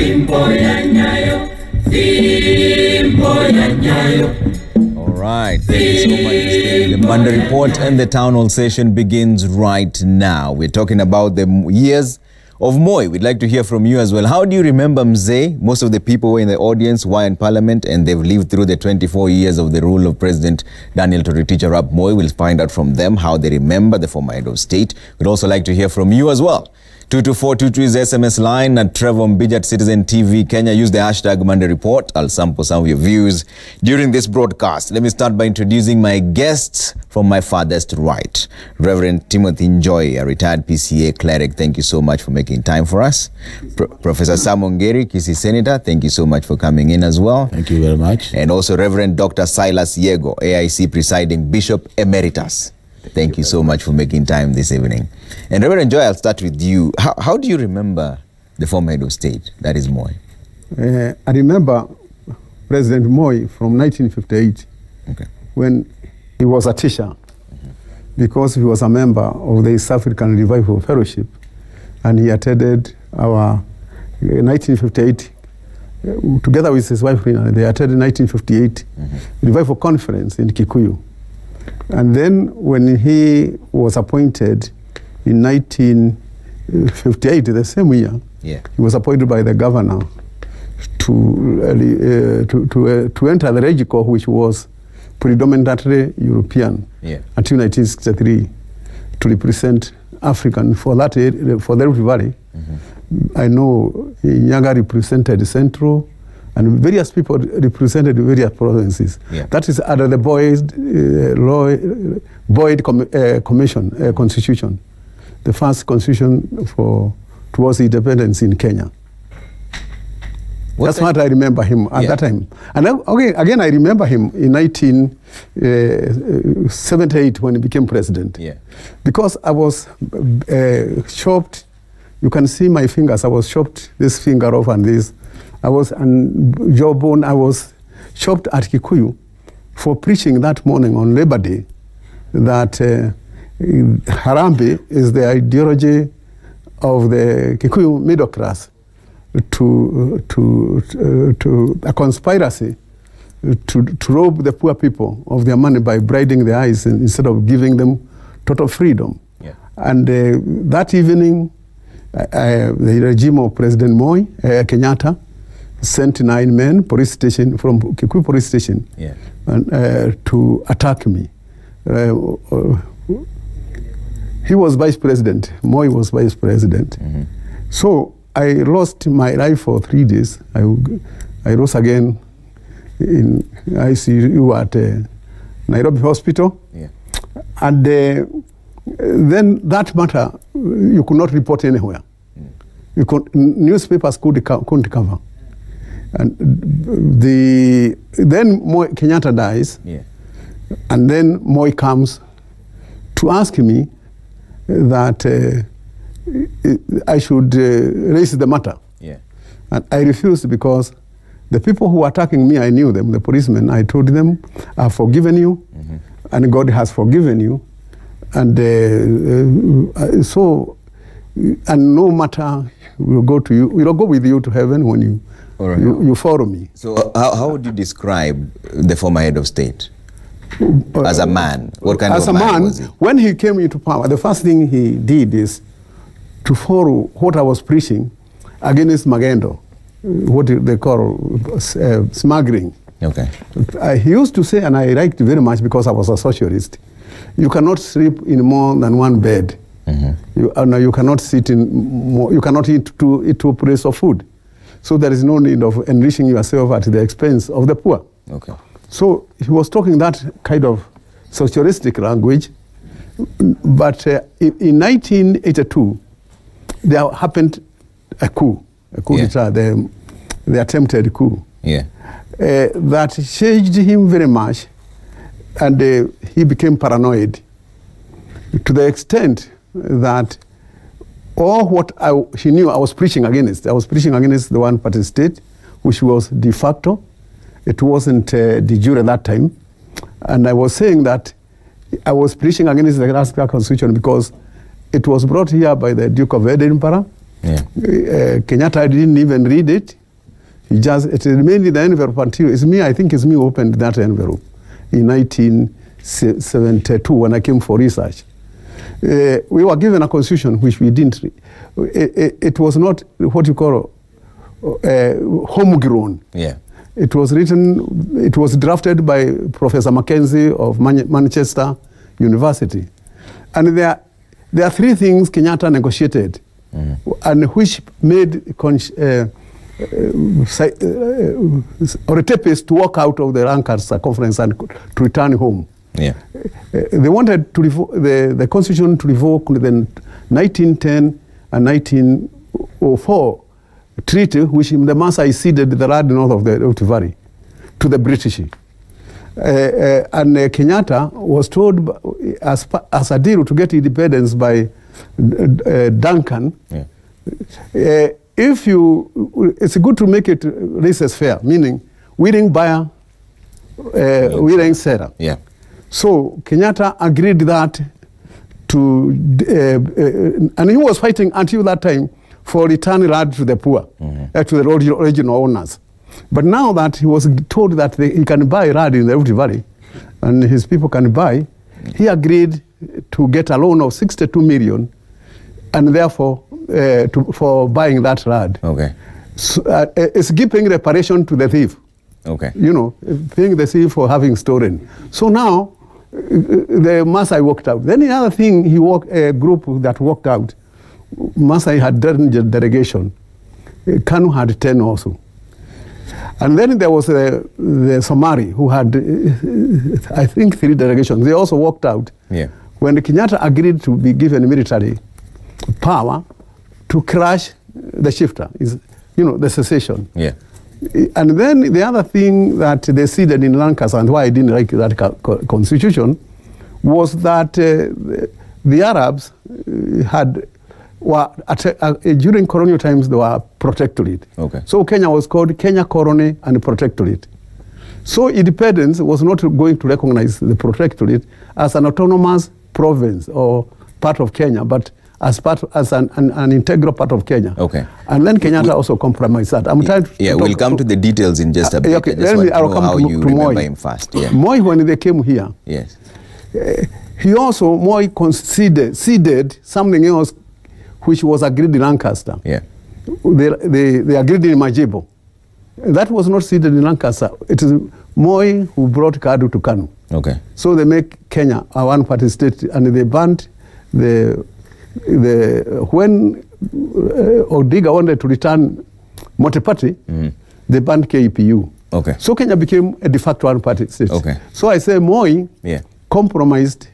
All right, thank you so much for staying. The Monday Report and the Town Hall session begins right now. We're talking about the years of Moi. We'd like to hear from you as well. How do you remember Mzee? Most of the people were in the audience, were in Parliament, and they've lived through the 24 years of the rule of President Daniel Toroitich Arap Moi. We'll find out from them how they remember the former head of state. We'd also like to hear from you as well. 22422 is the SMS line, and Trevor Mbija at Citizen TV Kenya. Use the hashtag Monday Report. I'll sample some of your views during this broadcast. Let me start by introducing my guests from my farthest right. Reverend Timothy Njoy, a retired PCA cleric. Thank you so much for making time for us. Professor Sam Ongeri, Kisii Senator. Thank you so much for coming in as well. Thank you very much. And also Reverend Dr. Silas Yego, AIC Presiding Bishop Emeritus. Thank you so much for making time this evening. And Reverend Joy, I'll start with you. How do you remember the former head of state, that is Moi? I remember President Moi from 1958, when he was a teacher, because he was a member of the East African Revival Fellowship, and he attended our 1958, together with his wife, they attended 1958 Revival Conference in Kikuyu. And then when he was appointed in 1958, the same year, he was appointed by the governor to enter the Regico, which was predominantly European, until 1963, to represent African for that for the Rift Valley. I know Nyaga represented Central, and various people represented various provinces. That is under the Boyd Commission Constitution, the first constitution towards independence in Kenya. That's what I remember him at that time. And again, I remember him in 1978 when he became president. Because I was shocked. You can see my fingers. I was chopped this finger off and this. I was on jawbone. I was shocked at Kikuyu for preaching that morning on Labor Day that Harambe is the ideology of the Kikuyu middle class, to a conspiracy to rob the poor people of their money by bribing their eyes instead of giving them total freedom. And that evening, the regime of President Moi, Kenyatta, sent 9 men police station from Kikuyu police station to attack me. He was vice president. Moi was vice president. So I lost my life for 3 days. I rose again in ICU at Nairobi Hospital. And then that matter, you could not report anywhere. Newspapers couldn't cover. And then Moi Kenyatta dies, and then Moi comes to ask me that I should raise the matter. And I refused because the people who were attacking me, I knew them, the policemen. I told them, I've forgiven you, and God has forgiven you. And and no matter, we'll go to you, we'll go with you to heaven when you follow me. So how would you describe the former head of state as a man? What kind of man was he? When he came into power, the first thing he did is to follow what I was preaching against magendo, what they call smuggling. He used to say, and I liked very much because I was a socialist, you cannot sleep in more than one bed. You cannot sit in more, you cannot eat two plates of food. So there is no need of enriching yourself at the expense of the poor. So he was talking that kind of socialistic language. But in 1982, there happened a coup d'etat, the attempted coup. That changed him very much, and he became paranoid to the extent that all what he knew I was preaching against the one-party state, which was de facto. It wasn't de jure at that time. And I was saying that I was preaching against the Alaska Constitution because it was brought here by the Duke of Edinburgh Yeah. Kenyatta didn't even read it. He just, it remained in the envelope until, I think it's me who opened that envelope in 1972 when I came for research. We were given a constitution which we didn't read. It was not what you call homegrown. Yeah. It was drafted by Professor Mackenzie of Manchester University. And there are three things Kenyatta negotiated, and which made Toroitich to walk out of the Lancaster conference and to return home. Yeah. They wanted to the constitution to revoke the 1910 and 1904 treaty, which the Maasai ceded the land north of the Rift Valley to the British. And Kenyatta was told as a deal to get independence by Duncan, it's good to make it races fair, meaning willing buyer, willing seller. Yeah. So Kenyatta agreed that and he was fighting until that time for return land to the poor, to the original owners. But now that he was told that he can buy land in the Rift Valley, and his people can buy, he agreed to get a loan of 62 million, and therefore for buying that land. Okay. So, it's giving reparation to the thief. Okay. You know, paying the thief for having stolen. So now the Maasai walked out. Then the other thing, a group that walked out. Maasai had done the delegation. Kanu had 10 also. And then there was the Somali who had, I think, 3 delegations. They also walked out. Yeah. When the Kenyatta agreed to be given military power to crush the shifter, the secession. Yeah. And then the other thing that they ceded in Lancaster, and why I didn't like that constitution, was that the Arabs during colonial times, they were protectorate. Okay. So Kenya was called Kenya Colony and Protectorate. So independence was not going to recognize the protectorate as an autonomous province or part of Kenya, but as an integral part of Kenya. Okay. And then Kenyatta also compromised that. I'm trying to we'll come to the details in just a bit. Okay, I'll come how you remember him fast. Yeah. Moi, when they came here, yes, Moi ceded something else which was agreed in Lancaster. Yeah. They agreed in Majibo. That was not ceded in Lancaster. It is Moi who brought Kadu to Kanu. Okay. So they make Kenya a one-party state, and they banned when Odiga wanted to return multi-party, they banned KPU. Okay. So Kenya became a de facto one-party state. Okay. So I say Moi compromised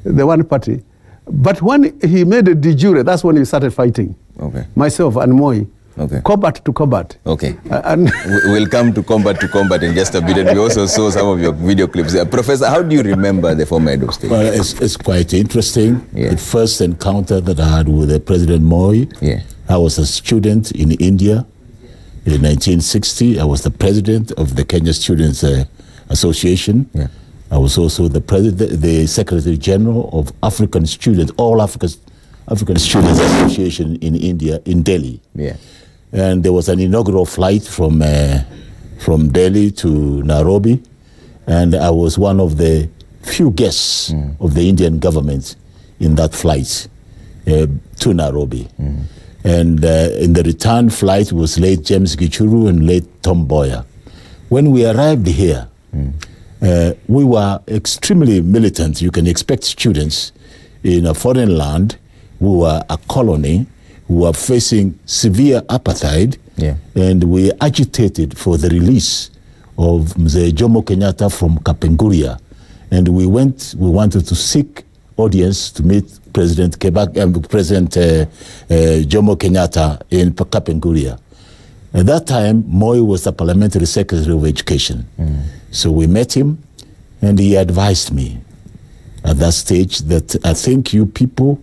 the one-party, but when he made a de jure, that's when he started fighting. Okay. Myself and Moi. Okay. Combat to combat. Okay. And we'll come to combat in just a bit, and we also saw some of your video clips. Professor, how do you remember the former head of state? Well, it's quite interesting. Yeah. The first encounter that I had with President Moi, I was a student in India in 1960. I was the president of the Kenya Students Association. Yeah. I was also the Secretary General of African Students, All African Students Association in India, in Delhi. Yeah. And there was an inaugural flight from Delhi to Nairobi, and I was one of the few guests of the Indian government in that flight to Nairobi. And in the return flight was late James Gichuru and late Tom Boyer. When we arrived here, we were extremely militant. You can expect students in a foreign land who were a colony, who were facing severe apartheid, and we agitated for the release of Mzee Jomo Kenyatta from Kapenguria. And we wanted to seek audience to meet President Jomo Kenyatta in Kapenguria. At that time, Moi was the Parliamentary Secretary of Education. So we met him, and he advised me at that stage that I think you people,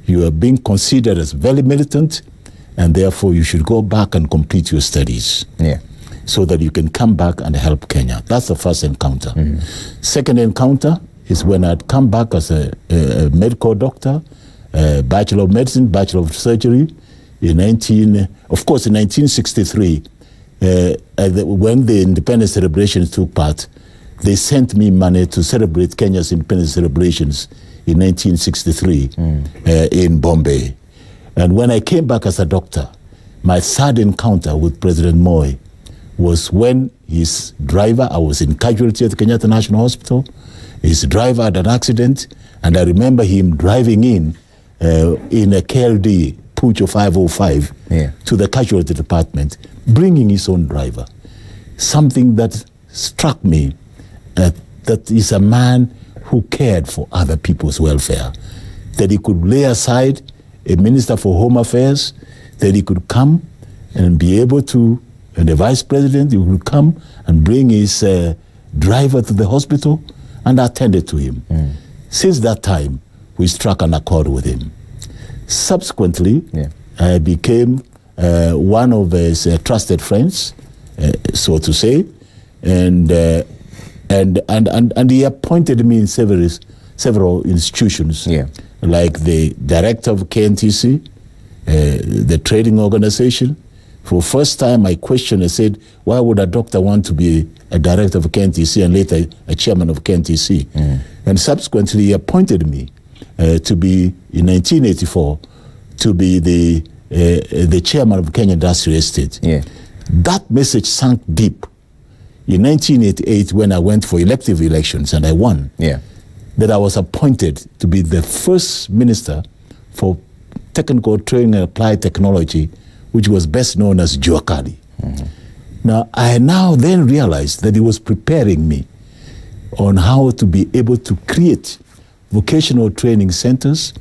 you are being considered as very militant, and therefore you should go back and complete your studies so that you can come back and help Kenya. That's the first encounter. Second encounter is when I'd come back as a medical doctor, Bachelor of Medicine, Bachelor of Surgery, Of course, in 1963, when the independence celebrations took part, they sent me money to celebrate Kenya's independence celebrations in 1963 in Bombay. And when I came back as a doctor, my third encounter with President Moi was when his driver, I was in casualty at the Kenyatta National Hospital, his driver had an accident, and I remember him driving in a KLD Pucho 505 to the casualty department, bringing his own driver. Something that struck me, that is a man who cared for other people's welfare, that he could lay aside a minister for home affairs, that he could come and be able to, and the vice president, he would come and bring his driver to the hospital and attended to him. Since that time, we struck an accord with him. Subsequently, I became one of his trusted friends, so to say, and he appointed me in several institutions, like the director of KNTC, the trading organization. For the first time, I questioned, I said, why would a doctor want to be a director of KNTC and later a chairman of KNTC? And subsequently, he appointed me to be, in 1984, to be the chairman of Kenya Industrial Estate. That message sank deep. In 1988, when I went for elective elections and I won, that I was appointed to be the first minister for technical training and applied technology, which was best known as Juakali. Now, I then realized that he was preparing me on how to be able to create vocational training centers,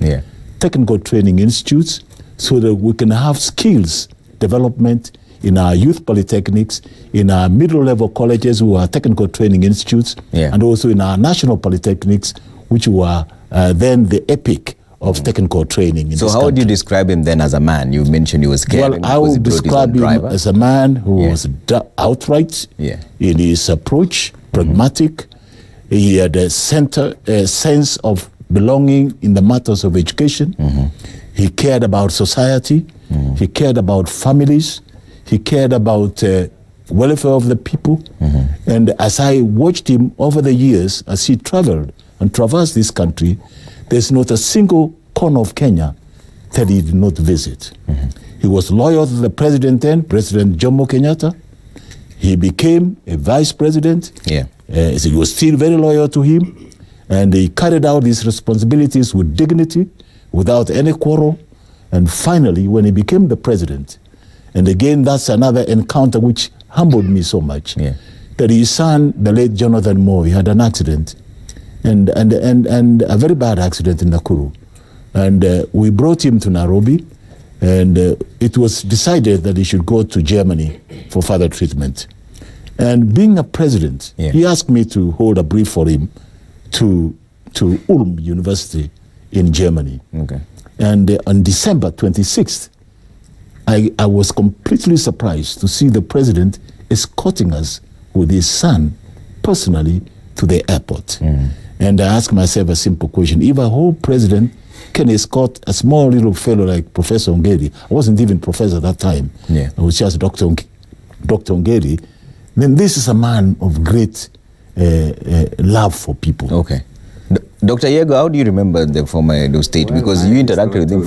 technical training institutes, so that we can have skills development in our youth polytechnics, in our middle-level colleges, who are technical training institutes, and also in our national polytechnics, which were then the epic of technical training in so this how country. would you describe him then as a man? You mentioned he was caring. Well, I would describe him as a man who was outright in his approach, pragmatic. He had a sense of belonging in the matters of education. He cared about society. He cared about families. He cared about welfare of the people. And as I watched him over the years, as he traveled and traversed this country, there's not a single corner of Kenya that he did not visit. He was loyal to the president then, President Jomo Kenyatta. He became a vice president. He was still very loyal to him. And he carried out his responsibilities with dignity, without any quarrel. And finally, when he became the president, and again, that's another encounter which humbled me so much, that his son, the late Jonathan Moi, had an accident, and a very bad accident in Nakuru. And we brought him to Nairobi, and it was decided that he should go to Germany for further treatment. And being a president, he asked me to hold a brief for him to Ulm University in Germany. And on December 26th, I was completely surprised to see the president escorting us with his son personally to the airport. And I asked myself a simple question. If a whole president can escort a small little fellow like Professor Ongeri, I wasn't even professor at that time, I was just Dr. Ongeri, then this is a man of great love for people. Dr. Yego, how do you remember the former Edo State? Well, because you interacted with him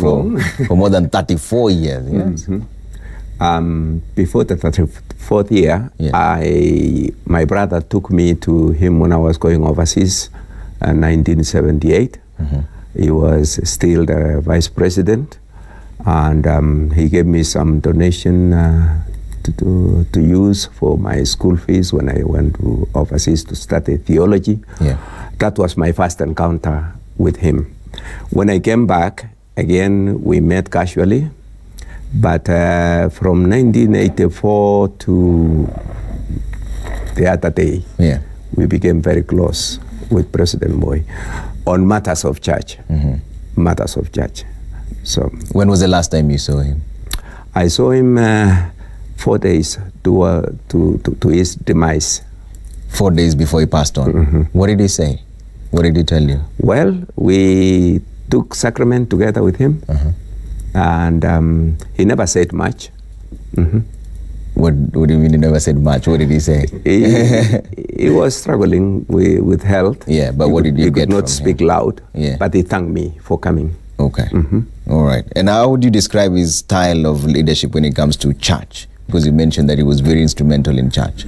for more than 34 years. Before the 34th year, my brother took me to him when I was going overseas in 1978. He was still the vice president, and he gave me some donation to use for my school fees when I went to overseas to study theology. That was my first encounter with him. When I came back, again, we met casually, but from 1984 to the other day, we became very close with President Moi on matters of church, matters of church. So, when was the last time you saw him? I saw him 4 days to his demise. 4 days before he passed on. What did he say? What did he tell you? Well, we took sacrament together with him, And he never said much. What do you mean he never said much? What did he say? He was struggling with health. Yeah, but what did you get from him? He could not speak loud, but he thanked me for coming. Okay. All right. And how would you describe his style of leadership when it comes to church? Because you mentioned that he was very instrumental in church.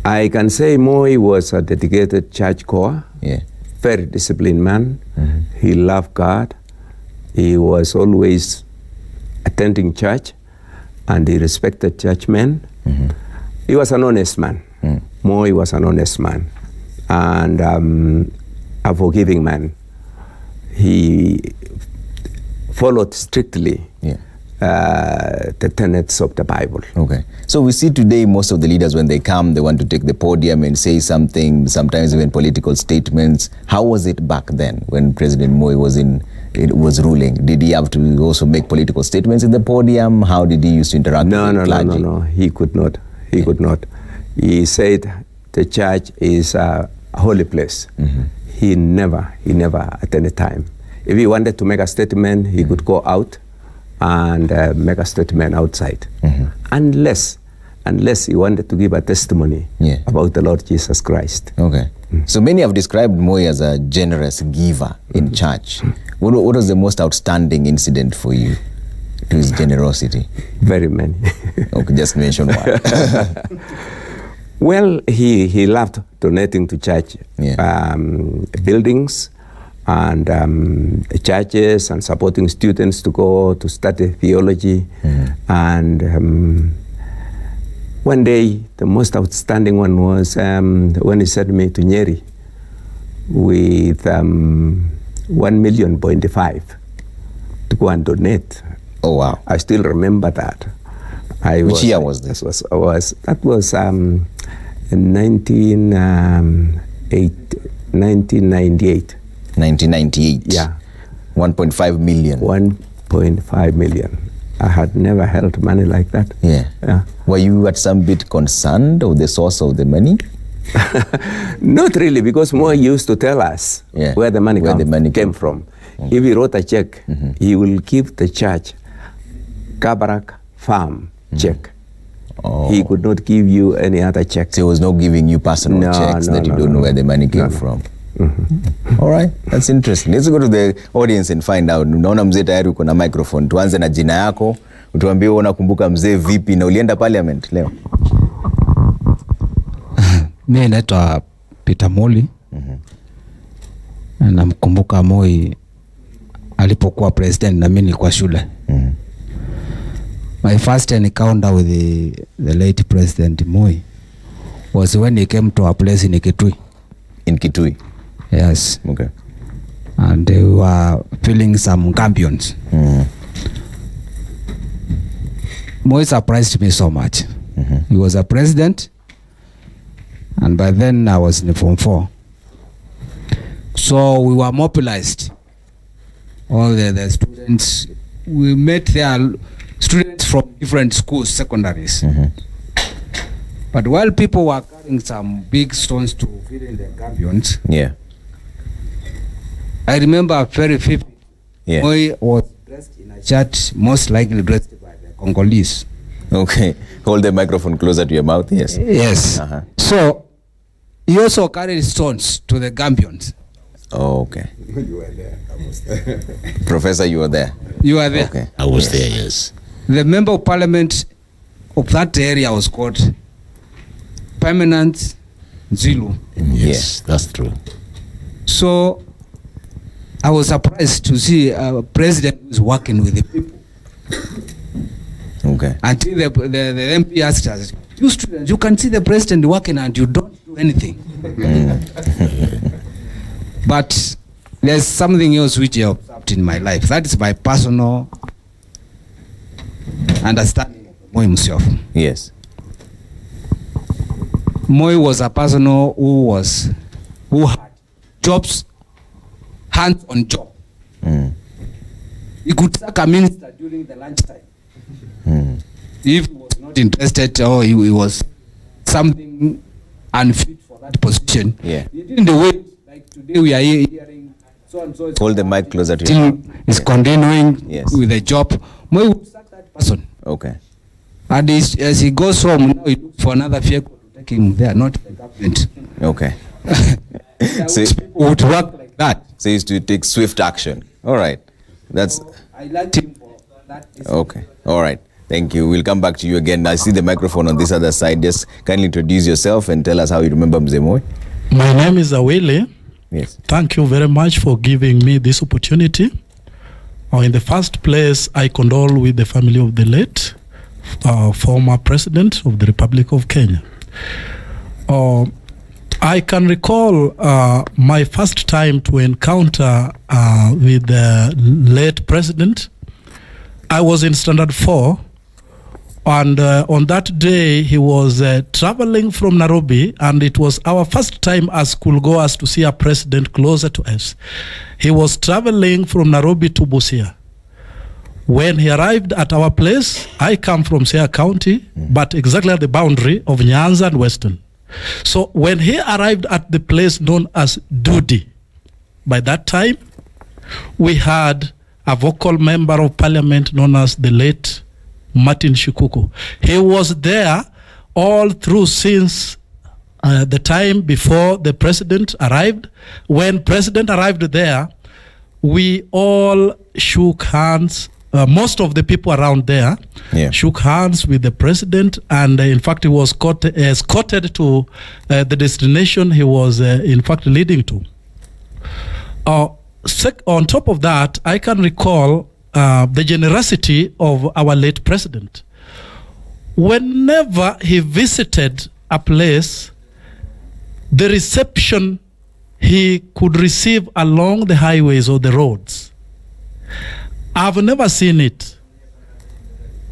I can say Moi was a dedicated church goer. Yeah. Very disciplined man. He loved God. He was always attending church, and he respected churchmen. He was an honest man. Moi was an honest man, and a forgiving man. He followed strictly the tenets of the Bible. Okay. So we see today most of the leaders, when they come, they want to take the podium and say something, sometimes even political statements. How was it back then when President Moi was ruling? Did he have to also make political statements in the podium? How did he used to interact with the clergy? No. He could not. He could not. He said the church is a holy place. He never at any time. If he wanted to make a statement, he could go out and make a statement outside. Unless he wanted to give a testimony about the Lord Jesus Christ. Okay. So many have described Moi as a generous giver in church. What was the most outstanding incident for you to his generosity? Very many. Okay, just mention one. Well, he loved donating to church buildings and churches, and supporting students to go to study theology. And one day, the most outstanding one was when he sent me to Nyeri with 1.5 million to go and donate. Oh, wow. I still remember that. Which year was this? That was 1998. 1998. Yeah. 1.5 million. 1.5 million. I had never held money like that. Yeah. Were you at some bit concerned of the source of the money? Not really, because Moi used to tell us where the money came from. If he wrote a check, he will give the church Kabarak farm check. He could not give you any other check. So he was not giving you personal checks that you don't know where the money came from. All right, that's interesting. Let's go to the audience and find out. Unaona mzee tayari uko na microphone. Tuanze na jina yako. Utuambie unakumbuka mzee vipi na ulienda parliament leo? Mimi naitwa Peter Moli. Namkumbuka Moi alipokuwa president na mimi nilikuwa shule. My first encounter with the late President Moi was when he came to our place in Kitui. In Kitui? Yes. Okay. And we were filling some gambions. Moi surprised me so much. He was a president, and by then I was in Form 4. So we were mobilized. All the students, we met there, students from different schools, secondaries. But while people were carrying some big stones to fill in the gambions, I remember very vividly. Moi was dressed in a shirt, most likely dressed by the Congolese. Okay, hold the microphone closer to your mouth. Yes. Yes. So he also carried stones to the gambions. Oh, okay. You were there. I was there. Professor, you were there. You were there. Okay. I was there. Yes. The member of parliament of that area was called Permanent Zulu. Yes, that's true. So I was surprised to see a president who is working with the people. Okay. Until the MP asked us, you students, you can see the president working and you don't do anything. But there's something else which I observed in my life. That is my personal understanding of Moi himself. Yes. Moi was a person who had jobs, hands on job. He could sack a minister during the lunchtime. If he was not interested or he was something unfit for that position, he didn't wait. Like today we are hearing so and so. Hold the mic closer to you. Is continuing with the job. Moi would sack that person. Okay. And as he goes home, now he looks for another vehicle to take him there, not the government. Okay. So people would work like that. So he used to take swift action. All right. That's. So I liked him for that. Okay. All right. Thank you. We'll come back to you again. I see the microphone on this other side. Just kindly introduce yourself and tell us how you remember Mzee Moi. My name is Awele. Yes. Thank you very much for giving me this opportunity. In the first place, I condole with the family of the late former president of the Republic of Kenya. I can recall my first time to encounter with the late president. I was in Standard 4, and on that day he was traveling from Nairobi, and it was our first time as schoolgoers to see a president closer to us. He was traveling from Nairobi to Busia. When he arrived at our place, I come from Siaya County, but exactly at the boundary of Nyanza and Western. So when he arrived at the place known as Dudi, by that time, we had a vocal member of parliament known as the late Martin Shikuku. He was there all through since the time before the president arrived. When president arrived there, we all shook hands. Most of the people around there shook hands with the president, and in fact he was escorted to the destination he was in fact leading to. On top of that, I can recall the generosity of our late president. Whenever he visited a place, the reception he could receive along the highways or the roads, I've never seen it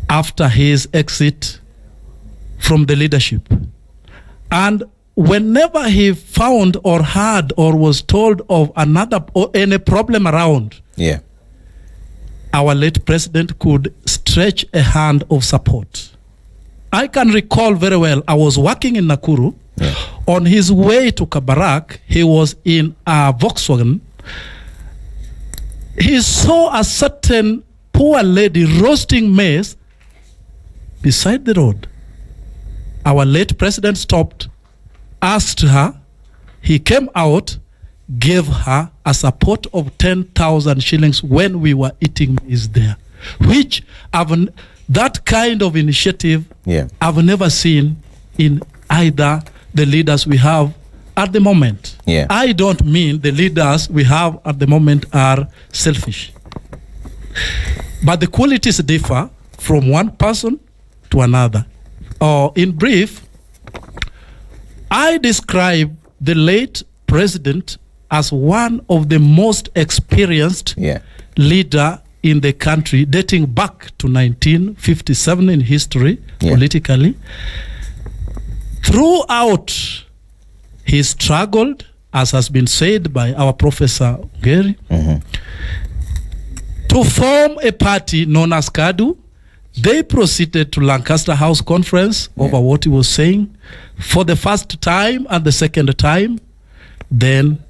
after his exit from the leadership. And whenever he found or heard or was told of another or any problem around, our late president could stretch a hand of support. I can recall very well, I was working in Nakuru. On his way to Kabarak, he was in a Volkswagen. He saw a certain poor lady roasting maize beside the road. Our late president stopped, asked her, he came out, gave her a support of 10,000 shillings when we were eating maize there, which that kind of initiative I've never seen in either the leaders we have at the moment. I don't mean the leaders we have at the moment are selfish, but the qualities differ from one person to another. In brief, I describe the late president as one of the most experienced leader in the country, dating back to 1957 in history, politically. Throughout, he struggled, as has been said by our Professor Gary, to form a party known as KADU. They proceeded to Lancaster House Conference over what he was saying for the first time and the second time. Then,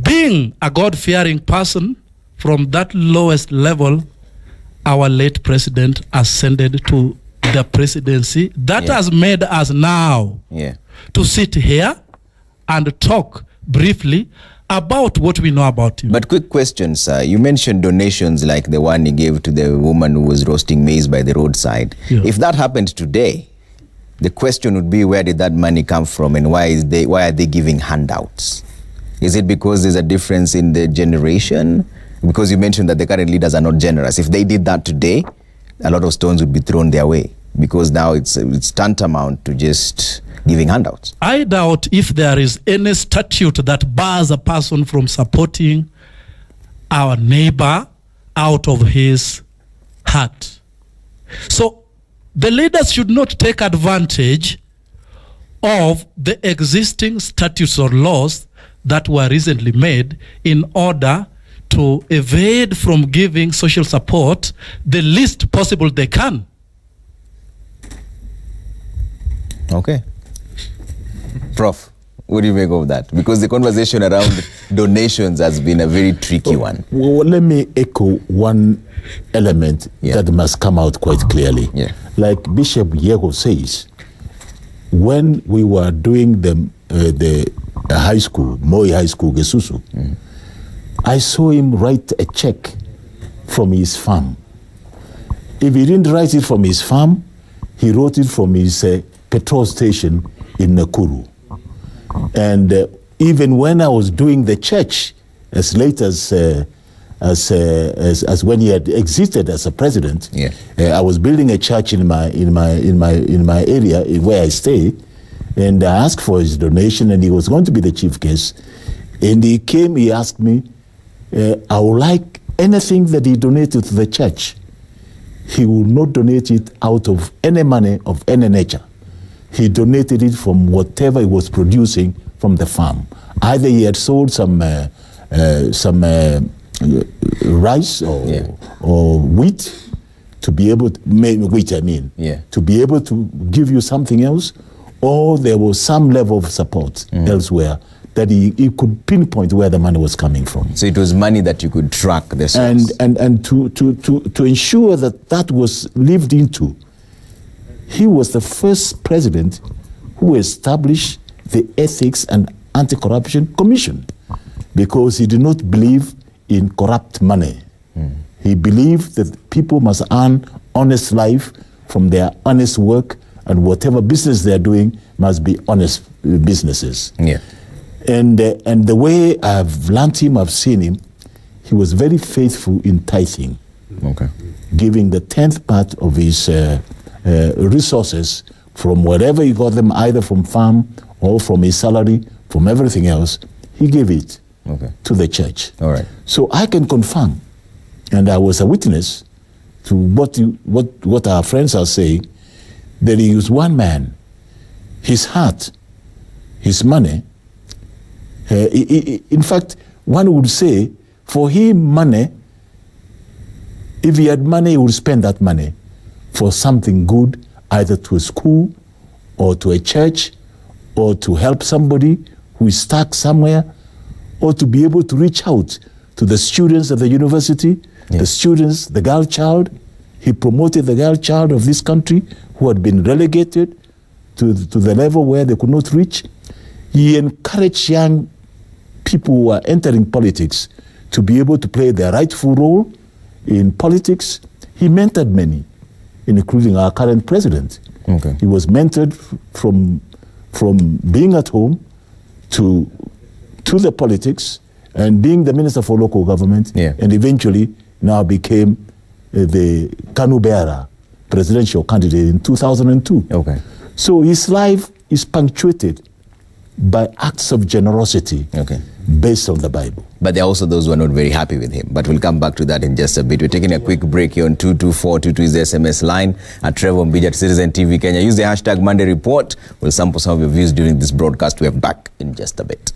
being a God-fearing person, from that lowest level, our late president ascended to the presidency. That has made us now to sit here and talk briefly about what we know about him. But quick question, sir. You mentioned donations like the one he gave to the woman who was roasting maize by the roadside. If that happened today, the question would be, where did that money come from, and why are they giving handouts? Is it because there's a difference in the generation? Because you mentioned that the current leaders are not generous. If they did that today, a lot of stones would be thrown their way, because now it's tantamount to just giving handouts. I doubt if there is any statute that bars a person from supporting our neighbor out of his heart. So the leaders should not take advantage of the existing statutes or laws that were recently made in order to evade from giving social support the least possible they can. Okay. Prof, What do you make of that? Because the conversation around donations has been a very tricky one. Well, let me echo one element that must come out quite clearly. Like Bishop Yego says, when we were doing the high school, Moi High School, Gesusu, I saw him write a check from his farm. If he didn't write it from his farm, he wrote it from his petrol station in Nakuru. And even when I was doing the church, as late as when he had exited as a president, I was building a church in my area where I stay, and I asked for his donation, and he was going to be the chief guest. And he came, he asked me, I would like anything that he donated to the church. He will not donate it out of any money of any nature. He donated it from whatever he was producing from the farm. Either he had sold some rice or wheat to be able to make wheat, to be able to give you something else, or there was some level of support elsewhere that he could pinpoint where the money was coming from. So it was money that you could track the source. And to ensure that was lived into, he was the first president who established the Ethics and Anti-Corruption Commission, because he did not believe in corrupt money. He believed that people must earn honest life from their honest work, and whatever business they're doing must be honest businesses. And the way I've learned him, I've seen him, he was very faithful in tithing, giving the 10th part of his resources from wherever he got them, either from farm or from his salary, from everything else. He gave it to the church. So I can confirm, and I was a witness to what our friends are saying, that he was one man, his heart, his money. In fact, one would say, for him, money, if he had money, he would spend that money for something good, either to a school or to a church, or to help somebody who is stuck somewhere, or to be able to reach out to the students at the university, the students, the girl child. He promoted the girl child of this country who had been relegated to the level where they could not reach. He encouraged young people who are entering politics to be able to play their rightful role in politics. He mentored many, including our current president. He was mentored from being at home to the politics, and being the Minister for Local Government, and eventually now became the Kanu Beara presidential candidate in 2002. So his life is punctuated by acts of generosity based on the Bible. But there are also those who are not very happy with him. But we'll come back to that in just a bit. We're taking a quick break here on 22422 is the SMS line. At Trevor Mbija at Citizen TV Kenya. Use the hashtag Monday Report. We'll sample some of your views during this broadcast. We're back in just a bit.